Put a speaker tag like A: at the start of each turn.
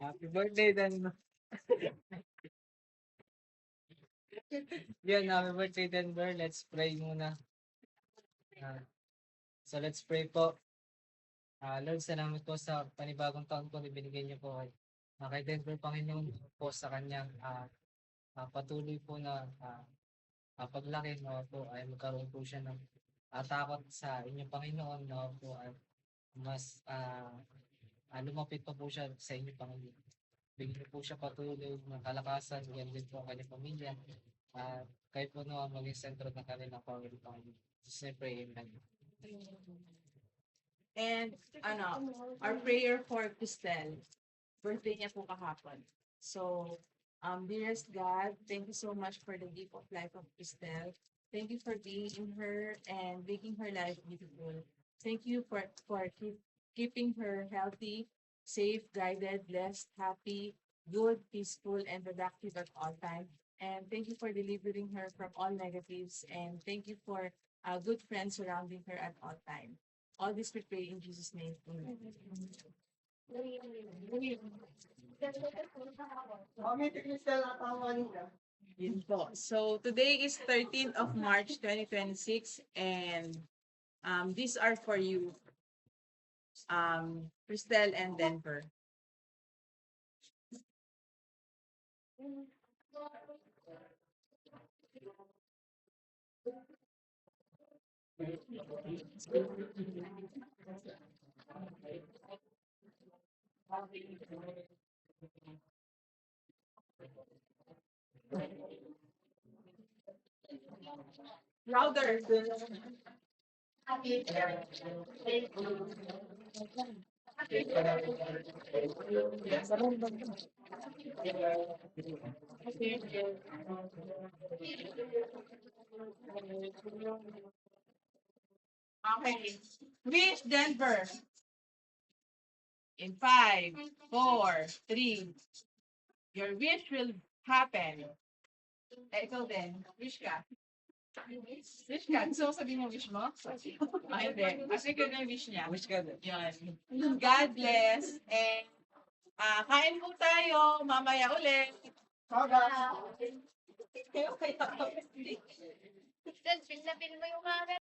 A: Happy birthday, Dan. Yan, happy birthday, Denver. Let's pray muna. So let's pray po. Lord, salamat po sa panibagong taon po na binigay niyo po kay Denver, Panginoon, po sa kanyang patuloy po na paglaki na po ay magkaroon po siya ng takot sa inyong Panginoon na po ay mas lumapit pa po siya sa inyong Panginoon. Bigyan niyo po siya patuloy ng kalakasan, yan din po ang kanyang pamilya. Kayo po na maging sentro ng kanilang family, Panginoon. Just I pray, amen.
B: And our prayer for Cristel. Birthday niya po kahapon. So, dearest God, thank you so much for the gift of life of Cristel. Thank you for being in her and making her life beautiful. Thank you for keeping her healthy, safe, guided, blessed, happy, good, peaceful, and productive at all times. And thank you for delivering her from all negatives. And thank you for good friends surrounding her at all times. All this we pray in Jesus' name. Amen. Yun po. So today is 13th of March 2026 and these are for you, Cristel and Denver. Louder. Okay. Wish Denver. In 5, 4, 3. Your wish will happen. Ikaw din. Wish ka. Wish ka. Gusto mo sabihin mo wish mo? Hindi. Kasi ko na wish niya.
A: Wish ka din.
B: Yan. God bless. And kain po tayo. Mamaya ulit.
C: Then, pinapin mo yung camera.